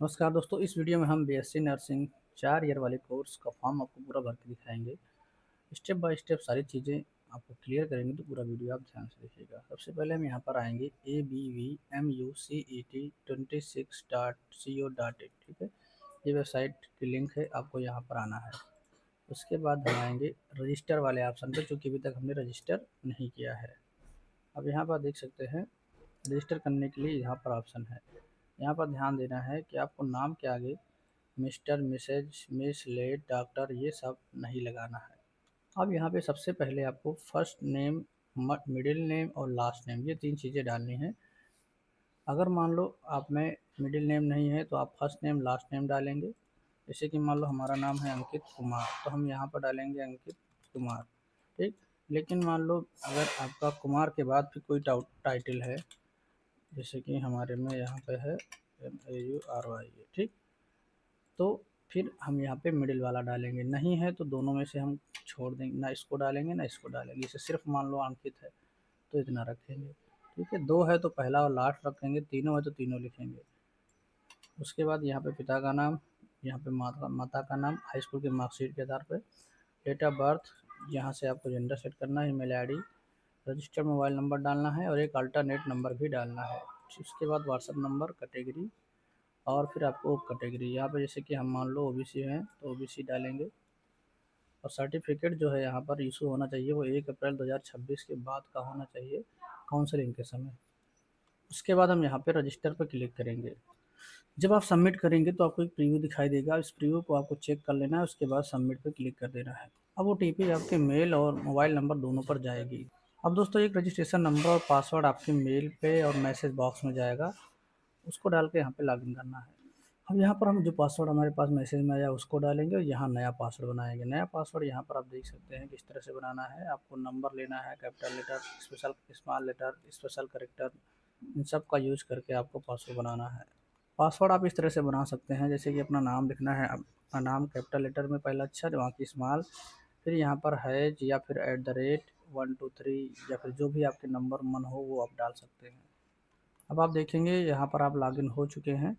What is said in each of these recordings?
नमस्कार दोस्तों, इस वीडियो में हम बीएससी नर्सिंग 4 ईयर वाले कोर्स का फॉर्म आपको पूरा भर के दिखाएंगे। स्टेप बाय स्टेप सारी चीज़ें आपको क्लियर करेंगे, तो पूरा वीडियो आप ध्यान से देखिएगा। सबसे पहले हम यहाँ पर आएंगे abvmucet26.co.in। ठीक है, ये वेबसाइट की लिंक है, आपको यहाँ पर आना है। उसके बाद हम आएंगे रजिस्टर वाले ऑप्शन पर, क्योंकि अभी तक हमने रजिस्टर नहीं किया है। अब यहाँ पर देख सकते हैं, रजिस्टर करने के लिए यहाँ पर ऑप्शन है। यहाँ पर ध्यान देना है कि आपको नाम के आगे mister, missus, miss, late, doctor ये सब नहीं लगाना है। अब यहाँ पे सबसे पहले आपको फर्स्ट नेम, मिडिल नेम और लास्ट नेम, ये 3 चीज़ें डालनी हैं। अगर मान लो आप में मिडिल नेम नहीं है तो आप फर्स्ट नेम लास्ट नेम डालेंगे। जैसे कि मान लो हमारा नाम है अंकित कुमार, तो हम यहाँ पर डालेंगे अंकित कुमार। ठीक, लेकिन मान लो अगर आपका कुमार के बाद फिर कोई टाइटल है, जैसे कि हमारे में यहाँ पे है MAURY, ठीक, तो फिर हम यहाँ पे मिडिल वाला डालेंगे। नहीं है तो दोनों में से हम छोड़ देंगे, ना इसको डालेंगे ना इसको डालेंगे। जैसे सिर्फ मान लो अंकित है तो इतना रखेंगे। ठीक है, 2 है तो पहला और लास्ट रखेंगे, तीनों है तो तीनों लिखेंगे। उसके बाद यहाँ पे पिता का नाम, यहाँ पे माता माता का नाम, हाई स्कूल के मार्कशीट के आधार पर, डेट ऑफ बर्थ, यहाँ से आपको जेंडर सेट करना है, email ID, registered mobile number डालना है और एक अल्टरनेट नंबर भी डालना है। उसके बाद व्हाट्सअप नंबर, कैटेगरी, और फिर आपको कैटेगरी यहाँ पे जैसे कि हम मान लो ओबीसी हैं तो ओबीसी डालेंगे। और सर्टिफिकेट जो है यहाँ पर इशू होना चाहिए वो 1 अप्रैल 2026 के बाद का होना चाहिए, काउंसलिंग के समय। उसके बाद हम यहाँ पे रजिस्टर पर क्लिक करेंगे। जब आप सबमिट करेंगे तो आपको एक प्रीव्यू दिखाई देगा, इस प्रीव्यू को आपको चेक कर लेना है। उसके बाद सबमिट पे क्लिक कर देना है। अब ओटीपी आपके मेल और मोबाइल नंबर दोनों पर जाएगी। अब दोस्तों, एक रजिस्ट्रेशन नंबर और पासवर्ड आपके मेल पे और मैसेज बॉक्स में जाएगा, उसको डाल के यहाँ पे लॉगिन करना है। अब यहाँ पर हम जो पासवर्ड हमारे पास मैसेज में आया उसको डालेंगे और यहाँ नया पासवर्ड बनाएंगे। नया पासवर्ड यहाँ पर आप देख सकते हैं किस तरह से बनाना है। आपको नंबर लेना है, capital letter, special small letter, special character, इन सब का यूज करके आपको पासवर्ड बनाना है। पासवर्ड आप इस तरह से बना सकते हैं, जैसे कि अपना नाम लिखना है, अपना नाम कैपिटल लेटर में पहला अक्षर, वहाँ की स्मॉल, फिर यहाँ पर हैज या फिर @123 या फिर जो भी आपके नंबर मन हो वो आप डाल सकते हैं। अब आप देखेंगे यहाँ पर आप लॉगिन हो चुके हैं।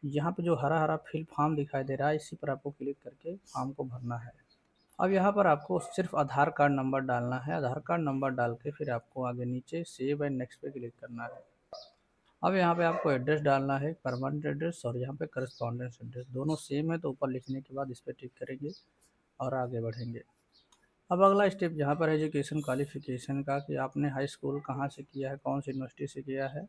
यहाँ पे जो हरा हरा फिल फॉर्म दिखाई दे रहा है, इसी पर आपको क्लिक करके फॉर्म को भरना है। अब यहाँ पर आपको सिर्फ आधार कार्ड नंबर डालना है। आधार कार्ड नंबर डाल के फिर आपको आगे नीचे सेव एंड नेक्स्ट पे क्लिक करना है। अब यहाँ पे आपको एड्रेस डालना है, परमानेंट एड्रेस और यहाँ पे करस्पॉन्डेंस एड्रेस, दोनों सेम है तो ऊपर लिखने के बाद इस पर टिक करेंगे और आगे बढ़ेंगे। अब अगला स्टेप यहाँ पर एजुकेशन क्वालिफिकेशन का, कि आपने हाई स्कूल कहाँ से किया है, कौन सी यूनिवर्सिटी से किया है।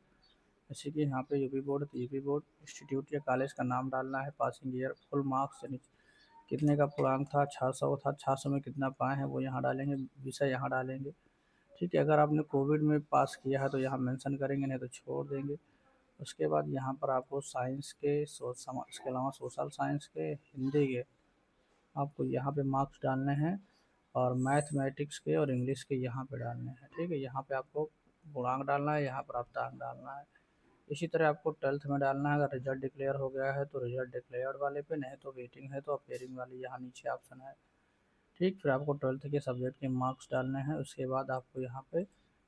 जैसे कि यहाँ पे यूपी बोर्ड तो यूपी बोर्ड, इंस्टीट्यूट या कॉलेज का नाम डालना है, पासिंग ईयर, फुल मार्क्स यानी कितने का पूर्णांक था, 600 था, 600 में कितना पाए हैं वो यहाँ डालेंगे, विषय यहाँ डालेंगे। ठीक है, अगर आपने कोविड में पास किया है तो यहाँ मेंशन करेंगे, नहीं तो छोड़ देंगे। उसके बाद यहाँ पर आपको साइंस के, इसके अलावा सोशल साइंस के, हिंदी के आपको यहाँ पे मार्क्स डालने हैं और मैथमेटिक्स के और इंग्लिश के यहाँ पे डालने हैं। ठीक है, यहाँ पे आपको पूर्णांक डालना है, यहाँ पर आप डालना है। इसी तरह आपको 12th में डालना है। अगर रिजल्ट डिक्लेयर हो गया है तो रिजल्ट डिक्लेयर्ड वाले पे, नहीं तो वेटिंग है तो अपेयरिंग वाली यहाँ नीचे ऑप्शन है। ठीक, फिर आपको 12th के सब्जेक्ट के मार्क्स डालने हैं। उसके बाद आपको यहाँ पे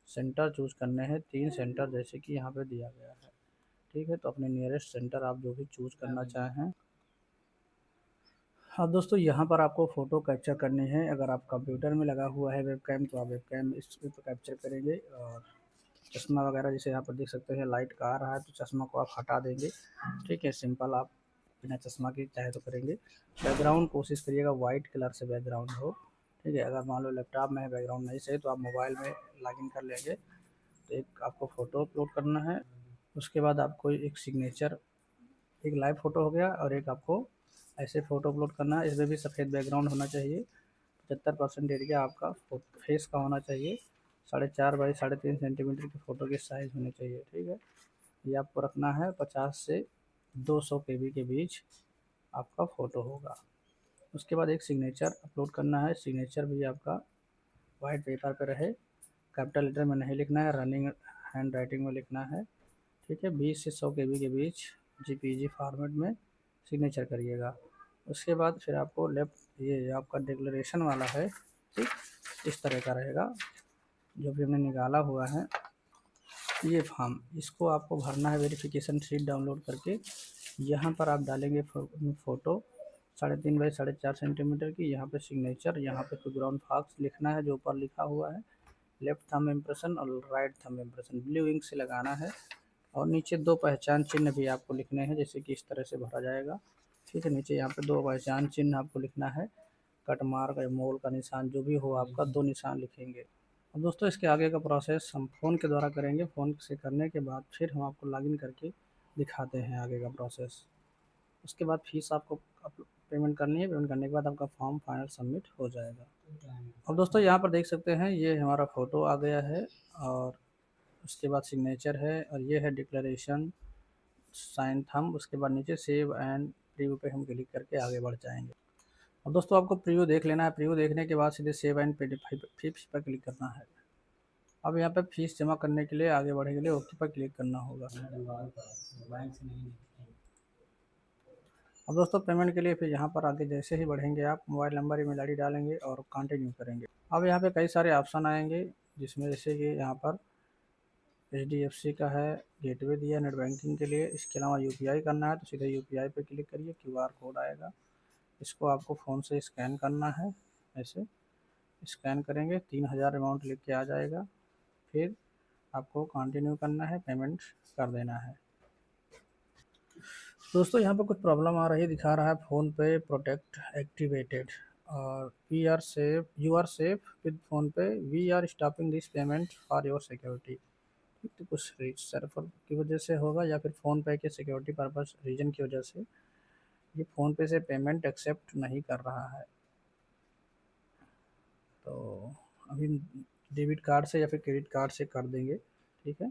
सेंटर चूज़ करने हैं, 3 सेंटर जैसे कि यहाँ पे दिया गया है। ठीक है, तो अपने नियरेस्ट सेंटर आप जो भी चूज़ करना चाहें। हाँ दोस्तों, यहाँ पर आपको फ़ोटो कैप्चर करनी है। अगर आप कंप्यूटर में लगा हुआ है वेबकैम तो आप वेबकैम इस पे कैप्चर करेंगे। और चश्मा वगैरह जैसे यहाँ पर देख सकते हैं लाइट का आ रहा है तो चश्मा को आप हटा देंगे। ठीक है, सिंपल आप बिना चश्मा के चाहे तो करेंगे। बैकग्राउंड कोशिश करिएगा वाइट कलर से बैकग्राउंड हो। ठीक है, अगर मान लो लैपटॉप में है बैकग्राउंड नहीं सही तो आप मोबाइल में लॉगिन कर लेंगे। तो एक आपको फ़ोटो अपलोड करना है। उसके बाद आपको एक सिग्नेचर, एक लाइव फ़ोटो हो गया और एक आपको ऐसे फ़ोटो अपलोड करना है। इसमें भी सफ़ेद बैकग्राउंड होना चाहिए। 75% एरिया आपका फेस का होना चाहिए। 4.5 बाई 3.5 सेंटीमीटर की फ़ोटो की साइज़ होनी चाहिए। ठीक है, ये आपको रखना है। 50 से 200 केबी के बीच आपका फ़ोटो होगा। उसके बाद एक सिग्नेचर अपलोड करना है। सिग्नेचर भी आपका वाइट पेपर पे रहे, कैपिटल लेटर में नहीं लिखना है, रनिंग हैंड राइटिंग में लिखना है। ठीक है, 20 से 100 केबी के बीच जेपीईजी फॉर्मेट में सिग्नेचर करिएगा। उसके बाद फिर आपको लेफ्ट, ये आपका डिक्लेरेशन वाला है, ठीक, इस तरह का रहेगा जो भी हमने निकाला हुआ है। ये फॉर्म, इसको आपको भरना है वेरिफिकेशन शीट डाउनलोड करके। यहाँ पर आप डालेंगे फ़ोटो 3.5 बाई 4.5 सेंटीमीटर की, यहाँ पे सिग्नेचर, यहाँ पे बैकग्राउंड फॉक्स लिखना है जो ऊपर लिखा हुआ है, लेफ्ट थंब इम्प्रेशन और right thumb impression blue ink से लगाना है, और नीचे 2 पहचान चिन्ह भी आपको लिखने हैं, जैसे कि इस तरह से भरा जाएगा। ठीक है, नीचे यहाँ पे 2 पहचान चिन्ह आपको लिखना है, कट मार्क या मोल का निशान जो भी हो आपका 2 निशान लिखेंगे। अब दोस्तों इसके आगे का प्रोसेस हम फ़ोन के द्वारा करेंगे। फ़ोन से करने के बाद फिर हम आपको लॉगिन करके दिखाते हैं आगे का प्रोसेस। उसके बाद फीस आपको पेमेंट करनी है, पेमेंट करने के बाद आपका फॉर्म फाइनल सबमिट हो जाएगा। अब दोस्तों यहाँ पर देख सकते हैं ये हमारा फ़ोटो आ गया है, और उसके बाद सिग्नेचर है, और ये है डिक्लेरेशन साइन थंब। उसके बाद नीचे सेव एंड प्रीव्यू पे हम क्लिक करके आगे बढ़ जाएंगे। अब दोस्तों आपको प्रीव्यू देख लेना है, प्रीव्यू देखने के बाद सीधे सेव एंड फीस पर क्लिक करना है। अब यहाँ पे फीस जमा करने के लिए आगे बढ़ने के लिए ओके पर क्लिक करना होगा। अब दोस्तों पेमेंट के लिए फिर यहाँ पर आगे जैसे ही बढ़ेंगे आप मोबाइल नंबर ईमेल आईडी डालेंगे और कंटिन्यू करेंगे। अब यहाँ पे कई सारे ऑप्शन आएंगे, जिसमें जैसे कि यहाँ पर HDFC का है, गेटवे दिया नेट बैंकिंग के लिए। इसके अलावा UPI करना है तो सीधे UPI पे क्लिक करिए, QR कोड आएगा, इसको आपको फ़ोन से स्कैन करना है। ऐसे स्कैन करेंगे 3000 अमाउंट लिख के आ जाएगा, फिर आपको कंटिन्यू करना है, पेमेंट कर देना है। दोस्तों यहाँ पर कुछ प्रॉब्लम आ रही है, दिखा रहा है फ़ोन पे प्रोटेक्ट एक्टिवेटेड और you are safe with PhonePe, we are stopping this payment for your security. तो कुछ सर्वर की वजह से होगा, या फिर फ़ोन पे के सिक्योरिटी पर्पस रीजन की वजह से ये फ़ोन पे से पेमेंट एक्सेप्ट नहीं कर रहा है। तो अभी डेबिट कार्ड से या फिर क्रेडिट कार्ड से कर देंगे, ठीक है।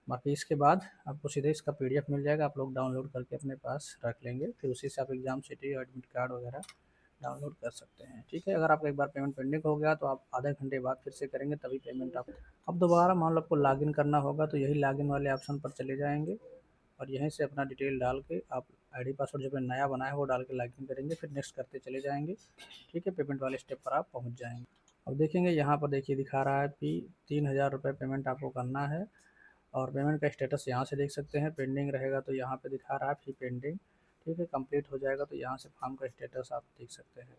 बाकी इसके बाद आपको सीधे इसका PDF मिल जाएगा, आप लोग डाउनलोड करके अपने पास रख लेंगे, फिर उसी से आप एग्ज़ाम सिटी और एडमिट कार्ड वगैरह डाउनलोड कर सकते हैं, ठीक है। अगर आपका एक बार पेमेंट पेंडिंग हो गया तो आप आधे घंटे बाद फिर से करेंगे, तभी पेमेंट आप अब दोबारा मान लो आपको लॉगिन करना होगा, तो यही लॉगिन वाले ऑप्शन पर चले जाएंगे, और यहीं से अपना डिटेल डाल के आप ID पासवर्ड जो नया बना है वो डाल के लॉगिन करेंगे, फिर नेक्स्ट करते चले जाएंगे, ठीक है। पेमेंट वाले स्टेप पर आप पहुँच जाएंगे। अब देखेंगे यहाँ पर देखिए दिखा रहा है कि 3000 रुपये पेमेंट आपको करना है, और पेमेंट का स्टेटस यहाँ से देख सकते हैं, पेंडिंग रहेगा तो यहाँ पे दिखा रहा है फी पेंडिंग, ठीक है। कंप्लीट हो जाएगा तो यहाँ से फॉर्म का स्टेटस आप देख सकते हैं,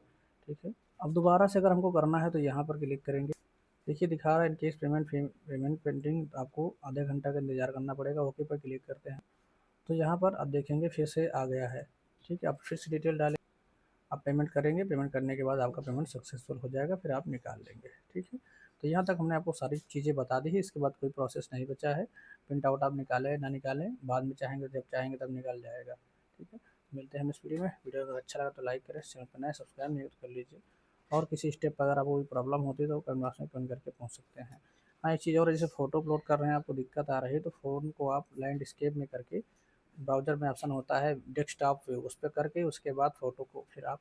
ठीक है। अब दोबारा से अगर हमको करना है तो यहाँ पर क्लिक करेंगे, देखिए दिखा रहा है इनकेस पेमेंट पेंडिंग, आपको आधे घंटा का इंतजार करना पड़ेगा। ओके पर क्लिक करते हैं तो यहाँ पर आप देखेंगे फिर से आ गया है, ठीक है। आप फिर से डिटेल डालें, आप पेमेंट करेंगे, पेमेंट करने के बाद आपका पेमेंट सक्सेसफुल हो जाएगा, फिर आप निकाल लेंगे, ठीक है। तो यहाँ तक हमने आपको सारी चीज़ें बता दी है, इसके बाद कोई प्रोसेस नहीं बचा है। प्रिंट आउट आप निकालें ना निकालें, बाद में चाहेंगे जब चाहेंगे तब निकल जाएगा, ठीक है। मिलते हैं हम इस वीडियो में, वीडियो अगर अच्छा लगा तो लाइक करें, चैनल पर नए सब्सक्राइब नहीं कर लीजिए, और किसी स्टेप पर अगर आपको कोई प्रॉब्लम होती है तो कमेंट बॉक्स में कमेंट करके पूछ सकते हैं। हाँ, एक चीज़ और, जैसे फ़ोटो अपलोड कर रहे हैं आपको दिक्कत आ रही है, तो फ़ोन को आप लैंडस्केप में करके, ब्राउज़र में ऑप्शन होता है डेस्कटॉप व्यू, उस पर करके उसके बाद फ़ोटो को फिर आप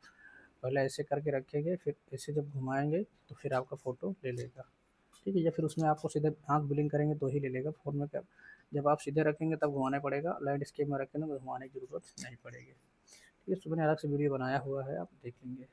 पहले ऐसे करके रखेंगे, फिर ऐसे जब घुमाएंगे तो फिर आपका फ़ोटो ले लेगा, ठीक है। या फिर उसमें आपको सीधे आँख ब्लिंक करेंगे तो ही ले लेगा, फ़ोन में कर जब आप सीधे रखेंगे तब घुमाना पड़ेगा, लैंडस्केप में रखेंगे तो घुमाने की ज़रूरत नहीं पड़ेगी, ठीक है। सुबह ने अलग से वीडियो बनाया हुआ है, आप देख लेंगे।